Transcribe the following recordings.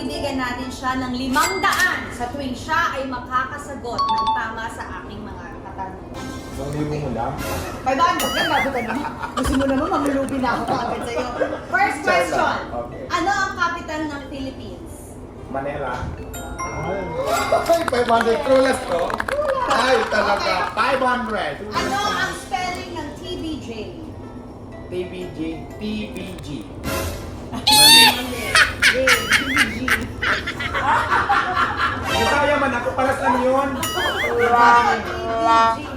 bibigyan natin siya ng 500 sa tuwing siya ay makakasagot ng tama sa aking mga katanungan. So, libo mo lang? 500, yan bago ka naman. Gusto mo naman, mamulubi na ako agad sa'yo. First question, Okay. ano ang capital ng Philippines? Manila. Ay, 500 clueless to. Ay, talaga. 500. Ano ang spelling ng TBJ? TBG. TBG. TBG. Bisaya man ako, paras lang yun. TBG.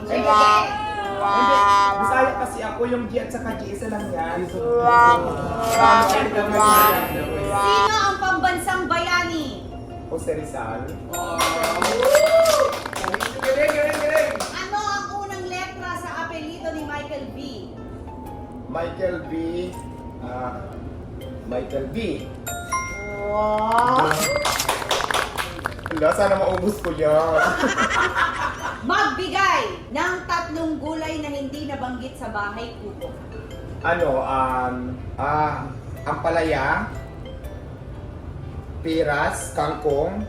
Hindi, Bisaya kasi ako, yung G at saka G, isa lang yan. Sino ang pambansang bayani? Jose Rizal. Ano ang unang letra sa apelyido ni Michael B? Michael B. Michael B. Wow! Wala, sana maubos ko yan. Magbigay ng 3 gulay na hindi nabanggit sa bahay kuko. Ampalaya, piras, kangkong,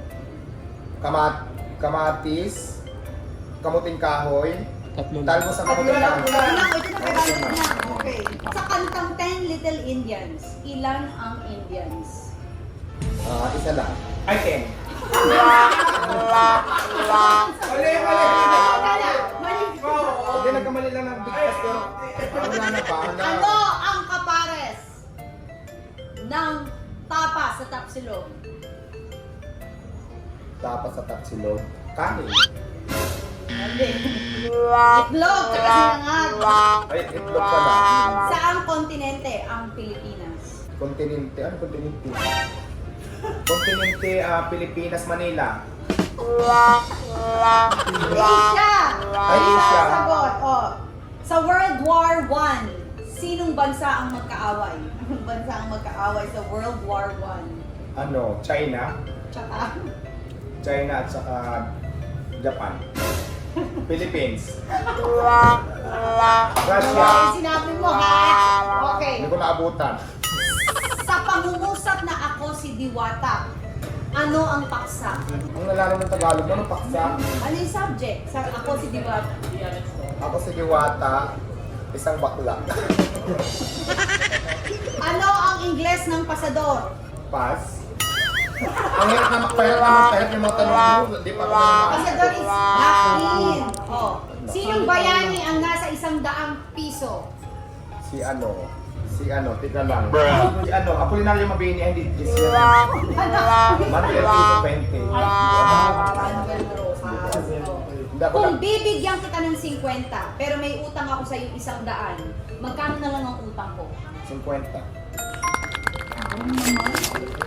kamatis, kamuting kahoy, talbos ng kamuting kahoy. Ito na, okay. Sa kantang 10 Little Indians, ilan ang Indians? Isa lang. Ay, 10. Hindi, nagkamali lang ng bigkas pero wala na pa. Ano ang kapares ng tapa sa tapsilog? Tapos sa tapsilog. Kanin. Hindi. Itlog, tsaka sinangag. Ay, itlog pala. Saang kontinente ang Pilipinas? Kontinente. Ano kontinente? Kontinente, Pilipinas, Manila. Asia! Ay, Asia. Sagot, oh. Sa World War I, sinong bansa ang magkaaway? Anong bansa ang magkaaway sa World War I? China. Tsaka, China at saka Japan. Philippines. Russia. sinabi mo ha? Okay. Hindi ko naabutan. Sa pangungusap na ako si Diwata, ano ang paksa? Ang nalaro ng Tagalog, ano paksa? Ano yung subject? Sa ako si Diwata. Ako si Diwata, isang bakla. Ano ang Ingles ng pasador? Pass. Ang hirap na makapahirap yung mga tanong mo, hindi pa ako naman. Pasador is Latin. Oh. Sinong bayani ang nasa 100 piso? Si tika lang. Si Apolinario Mabini, hindi Gis yan. Manuel Piso 20. Manuel Rosas. Hindi ako Kung lang. bibigyan kita ng 50, pero may utang ako sa iyo 100, magkano na lang ang utang ko? 50.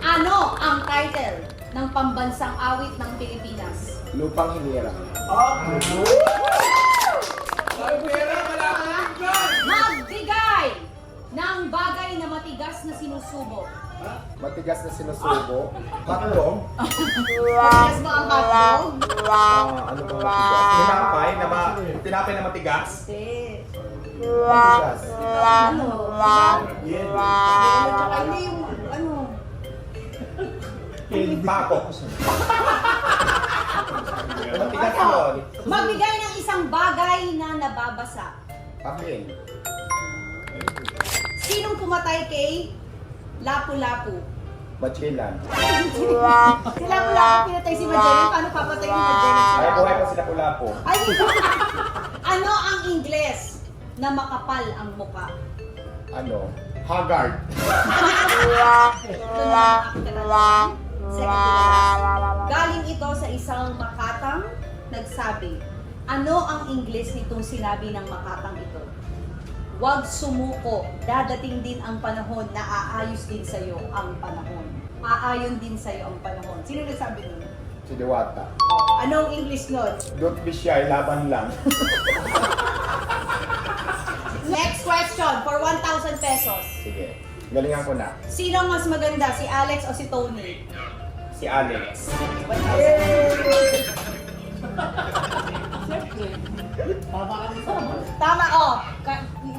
Ano ang title ng pambansang awit ng Pilipinas? Lupang Hinira. Magbigay ng bagay na matigas na sinusubok. Matigas na sinusubo. Hotdog. Matigas ba ang hotdog? Ano ba matigas? Tinapay na matigas. Hindi. Matigas. Ano? Yelo. Tsaka hindi yung ano? Pako. Matigas yun. Magbigay ng isang bagay na nababasa. Papel. Sinong pumatay kay Lapu-Lapu? Machilan. Si Lapu-Lapu pinatay si Magellan. Paano papatay ni Magellan? Ay, buhay pa sila Kulapo. Ay, ano ang Ingles na makapal ang muka? Haggard. Ito na ang aking katanungan. Second. Galing ito sa isang makatang nagsabi, ano ang Ingles nitong sinabi ng makatang ito? Huwag sumuko, dadating din ang panahon na aayos din sa'yo ang panahon. Aayon din sa'yo ang panahon. Sino nagsabi nun? Si Diwata. Anong English nun? Don't be shy, laban lang. Next question for 1,000 pesos. Sige, galingan ko na. Sino ang mas maganda, si Alex o si Tony? Si Alex. 1,000. Tama, oh.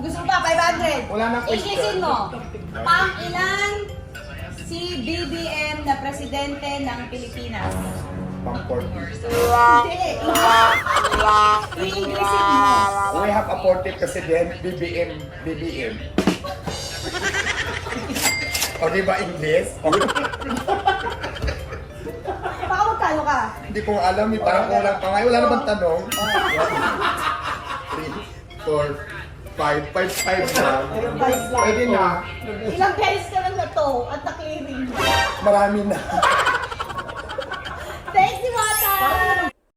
Gusto mo pa, 500. Wala nang question. Inglesin mo. Pang ilan Si BBM na presidente ng Pilipinas. Pang-40. Hindi. I-Inglesin mo. We have a 40 president, BBM. O di ba English? Baka magkano ka? Hindi ko alam, parang kulang pa ngayon. Wala namang tanong. 3, 4, 5, 5 na. Pwede na. Ilang beses ka lang na to at na-clearing. Marami na.